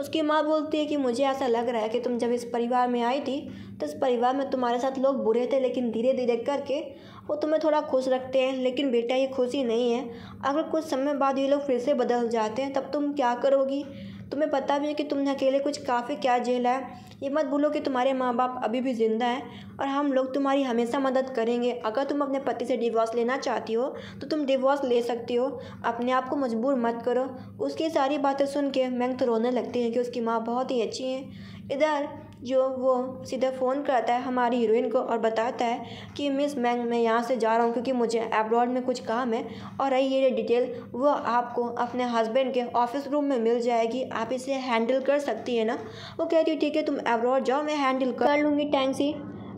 उसकी माँ बोलती है कि मुझे ऐसा लग रहा है कि तुम जब इस परिवार में आई थी तो इस परिवार में तुम्हारे साथ लोग बुरे थे, लेकिन धीरे धीरे करके वो तुम्हें थोड़ा खुश रखते हैं। लेकिन बेटा ये खुशी नहीं है, अगर कुछ समय बाद ये लोग फिर से बदल जाते हैं तब तुम क्या करोगी। तुम्हें पता भी है कि तुमने अकेले कुछ काफ़ी क्या झेला है। ये मत भूलो कि तुम्हारे माँ बाप अभी भी ज़िंदा हैं और हम लोग तुम्हारी हमेशा मदद करेंगे। अगर तुम अपने पति से डिवोर्स लेना चाहती हो तो तुम डिवोर्स ले सकती हो, अपने आप को मजबूर मत करो। उसकी सारी बातें सुन के मैंग तो रोने लगती है कि उसकी माँ बहुत ही अच्छी हैं। इधर जो वो सीधा फ़ोन करता है हमारी हीरोइन को और बताता है कि मिस मैंग मैं यहाँ से जा रहा हूँ क्योंकि मुझे अब्रॉड में कुछ काम है, और रही ये डिटेल वो आपको अपने हस्बैंड के ऑफिस रूम में मिल जाएगी, आप इसे हैंडल कर सकती है ना। वो कहती है ठीक है तुम अब्रॉड जाओ, मैं हैंडल कर लूँगी।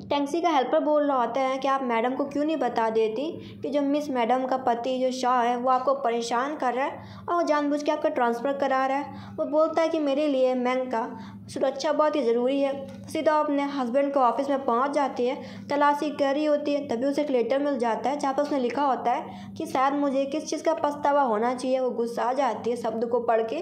टैंक्सी का हेल्पर बोल रहा होता है कि आप मैडम को क्यों नहीं बता देती कि जो मिस मैडम का पति जो शाह है वो आपको परेशान कर रहा है और जानबूझ के आपका ट्रांसफ़र करा रहा है। वो बोलता है कि मेरे लिए मैंग का सुरक्षा बहुत ही ज़रूरी है। सीधा अपने हस्बैंड को ऑफिस में पहुंच जाती है, तलाशी कर रही होती है, तभी उसे एक लेटर मिल जाता है जहाँ पर उसने लिखा होता है कि शायद मुझे किस चीज़ का पछतावा होना चाहिए। वो गुस्सा आ जाती है शब्द को पढ़ के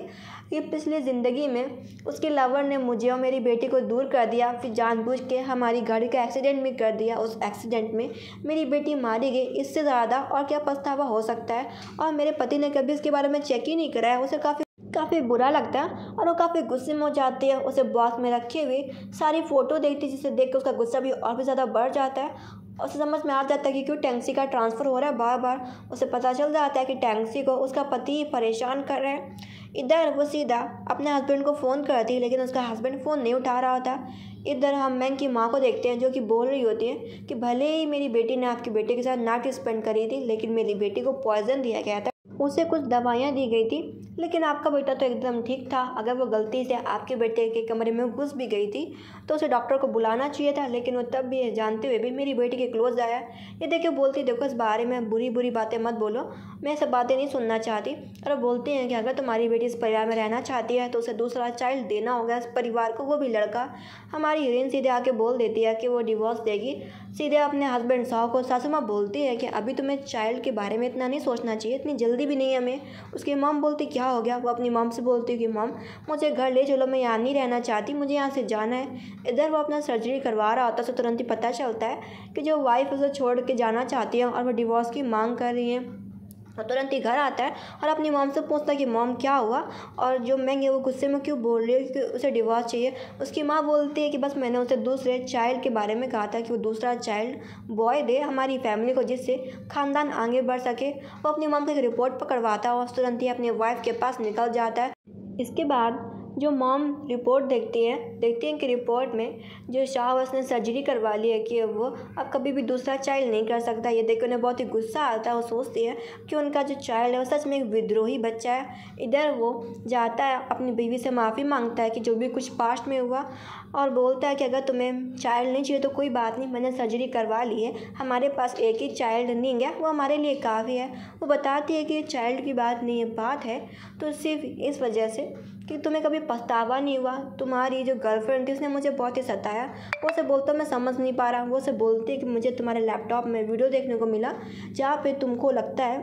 कि पिछली ज़िंदगी में उसके लवर ने मुझे और मेरी बेटी को दूर कर दिया, फिर जानबूझ के हमारी गाड़ी का एक्सीडेंट भी कर दिया, उस एक्सीडेंट में मेरी बेटी मारी गई। इससे ज़्यादा और क्या पछतावा हो सकता है, और मेरे पति ने कभी इसके बारे में चेक ही नहीं कराया। उसे काफ़ी बुरा लगता है और वो काफ़ी गुस्से में हो जाती है। उसे बॉक्स में रखे हुए सारी फ़ोटो देखती है, जिसे देख कर उसका गुस्सा भी और भी ज़्यादा बढ़ जाता है। उसे समझ में आ जाता है कि क्यों टैंक्सी का ट्रांसफ़र हो रहा है बार बार। उसे पता चल जाता है कि टैंक्सी को उसका पति परेशान कर रहा है। इधर वो सीधा अपने हस्बैंड को फ़ोन करती है, लेकिन उसका हस्बैंड फ़ोन नहीं उठा रहा होता। इधर हम मैंग की माँ को देखते हैं जो कि बोल रही होती है कि भले ही मेरी बेटी ने आपके बेटे के साथ नाइट स्पेंड करी थी, लेकिन मेरी बेटी को पॉइजन दिया गया था, उसे कुछ दवाइयाँ दी गई थी, लेकिन आपका बेटा तो एकदम ठीक था। अगर वो गलती से आपके बेटे के कमरे में घुस भी गई थी तो उसे डॉक्टर को बुलाना चाहिए था, लेकिन वो तब भी जानते हुए भी मेरी बेटी के क्लोज आया। ये देखिए बोलती देखो इस बारे में बुरी बातें मत बोलो, मैं सब बातें नहीं सुनना चाहती। और वो बोलते हैं कि अगर तुम्हारी बेटी इस परिवार में रहना चाहती है तो उसे दूसरा चाइल्ड देना होगा इस परिवार को, वो भी लड़का। हमारी हीरोइन सीधे आके बोल देती है कि वो डिवोर्स देगी। सीधे अपने हस्बैंड साहु को सासू माँ बोलती है कि अभी तुम्हें चाइल्ड के बारे में इतना नहीं सोचना चाहिए, इतनी जल्दी भी नहीं हमें। उसकी मॉम बोलती क्या हो गया। वो अपनी मॉम से बोलती है कि मॉम मुझे घर ले चलो, मैं यहाँ नहीं रहना चाहती, मुझे यहाँ से जाना है। इधर वो अपना सर्जरी करवा रहा होता है, उसे तुरंत ही पता चलता है कि जो वाइफ उसे छोड़ के जाना चाहती है और वो डिवोर्स की मांग कर रही है। और तुरंत ही घर आता है और अपनी मॉम से पूछता है कि मॉम क्या हुआ, और जो मैंग है वो गुस्से में क्यों बोल रही है कि उसे डिवोर्स चाहिए। उसकी माँ बोलती है कि बस मैंने उसे दूसरे चाइल्ड के बारे में कहा था कि वो दूसरा चाइल्ड बॉय दे हमारी फैमिली को, जिससे ख़ानदान आगे बढ़ सके। वो अपनी मॉम से एक रिपोर्ट पकड़वाता है और तुरंत ही अपने वाइफ के पास निकल जाता है। इसके बाद जो मॉम रिपोर्ट देखती हैं कि रिपोर्ट में जो शाह उसने सर्जरी करवा ली है कि वो अब कभी भी दूसरा चाइल्ड नहीं कर सकता। ये देख के उन्हें बहुत ही गुस्सा आता है। वो सोचती है कि उनका जो चाइल्ड है वो सच में एक विद्रोही बच्चा है। इधर वो जाता है अपनी बीवी से माफ़ी मांगता है कि जो भी कुछ पास्ट में हुआ, और बोलता है कि अगर तुम्हें चाइल्ड नहीं चाहिए तो कोई बात नहीं, मैंने सर्जरी करवा ली है, हमारे पास एक ही चाइल्ड नहीं है, वो हमारे लिए काफ़ी है। वो बताती है कि चाइल्ड की बात नहीं है, बात है तो सिर्फ इस वजह से कि तुम्हें कभी पछतावा नहीं हुआ। तुम्हारी जो गर्लफ्रेंड थी उसने मुझे बहुत ही सताया। वो उसे बोलता मैं समझ नहीं पा रहा। वो उसे बोलती है कि मुझे तुम्हारे लैपटॉप में वीडियो देखने को मिला जहाँ पे तुमको लगता है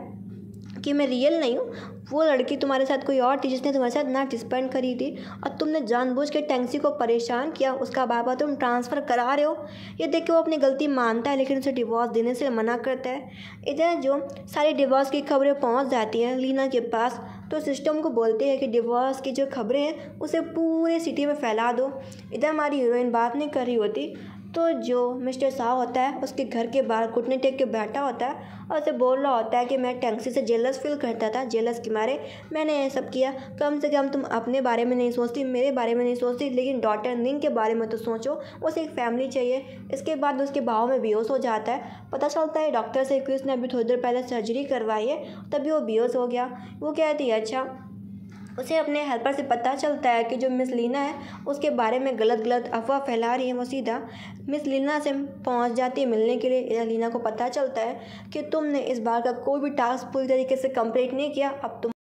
कि मैं रियल नहीं हूँ, वो लड़की तुम्हारे साथ कोई और थी जिसने तुम्हारे साथ नाइट स्पेंड करी थी और तुमने जानबूझ के टैक्सी को परेशान किया, उसका बाबा तुम ट्रांसफ़र करा रहे हो। ये देख के वो अपनी गलती मानता है लेकिन उसे डिवोर्स देने से मना करता है। इधर जो सारी डिवोर्स की खबरें पहुंच जाती हैं लीना के पास, तो सिस्टम को बोलते हैं कि डिवोर्स की जो खबरें हैं उसे पूरे सिटी में फैला दो। इधर हमारी हीरोइन बात नहीं कर रही होती तो जो मिस्टर शाह होता है उसके घर के बाहर घुटने टेक के बैठा होता है और उसे बोल रहा होता है कि मैं टैक्सी से जेलस फील करता था, जेलस के मारे मैंने ये सब किया। कम से कम तुम अपने बारे में नहीं सोचती, मेरे बारे में नहीं सोचती, लेकिन डॉटर निंग के बारे में तो सोचो, उसे एक फैमिली चाहिए। इसके बाद उसके भाव में बेहोश हो जाता है। पता चलता है डॉक्टर से कि उसने अभी थोड़ी देर पहले सर्जरी करवाई है, तभी वो बेहोश हो गया। वो कहती है अच्छा। उसे अपने हेल्पर से पता चलता है कि जो मिस लीना है उसके बारे में गलत अफवाह फैला रही है। वो सीधा मिस लीना से पहुंच जाती है मिलने के लिए। लीना को पता चलता है कि तुमने इस बार का कोई भी टास्क पूरी तरीके से कंप्लीट नहीं किया, अब तुमको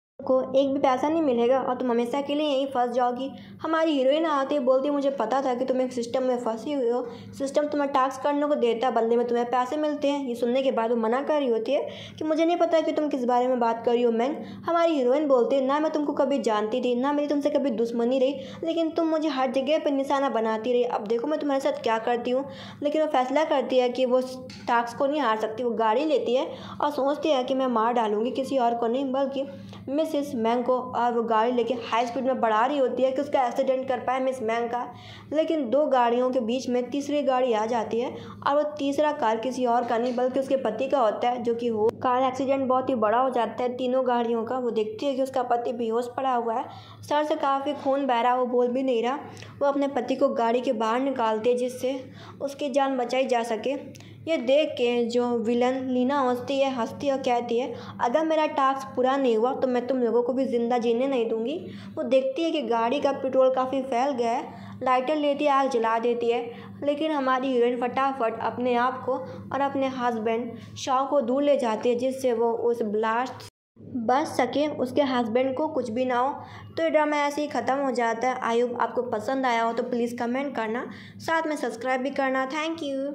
एक भी पैसा नहीं मिलेगा और तुम हमेशा के लिए यहीं फंस जाओगी। हमारी हीरोइन आती बोलती मुझे पता था कि तुम एक सिस्टम में फंसी हुई हो, सिस्टम तुम्हें टास्क करने को देता है, बदले में तुम्हें पैसे मिलते हैं। ये सुनने के बाद वो मना कर रही होती है कि मुझे नहीं पता कि तुम किस बारे में बात कर रही हो मैन। हमारी हीरोइन बोलती है ना मैं तुमको कभी जानती थी, ना मेरी तुमसे कभी दुश्मनी रही, लेकिन तुम मुझे हर जगह पर निशाना बनाती रही। अब देखो मैं तुम्हारे साथ क्या करती हूँ। लेकिन वो फैसला करती है कि वो टास्क को नहीं हार सकती। वो गाड़ी लेती है और सोचती है कि मैं मार डालूंगी, किसी और को नहीं बल्कि मिसिस मैंग को। और वो गाड़ी लेके हाई स्पीड में बढ़ा रही होती है कि उसका एक्सीडेंट कर पाए मिस मैंग का। लेकिन दो गाड़ियों के बीच में तीसरी गाड़ी आ जाती है और वो तीसरा कार किसी और का नहीं बल्कि उसके पति का होता है, जो कि हो कार एक्सीडेंट बहुत ही बड़ा हो जाता है तीनों गाड़ियों का। वो देखती है कि उसका पति बेहोश पड़ा हुआ है, सर से काफ़ी खून बह रहा, वो बोल भी नहीं रहा। वो अपने पति को गाड़ी के बाहर निकालती है जिससे उसकी जान बचाई जा सके। ये देख के जो विलन लीना हंसती है और कहती है अगर मेरा टास्क पूरा नहीं हुआ तो मैं तुम लोगों को भी ज़िंदा जीने नहीं दूंगी। वो देखती है कि गाड़ी का पेट्रोल काफ़ी फैल गया है, लाइटर लेती है, आग जला देती है। लेकिन हमारी हीरोइन फटाफट अपने आप को और अपने हस्बैंड शाह को दूर ले जाती है जिससे वो उस ब्लास्ट बच सके, उसके हस्बैंड को कुछ भी ना हो। तो ये ड्रामा ऐसे ही ख़त्म हो जाता है। आई होप आपको पसंद आया हो तो प्लीज़ कमेंट करना, साथ में सब्सक्राइब भी करना। Thank you.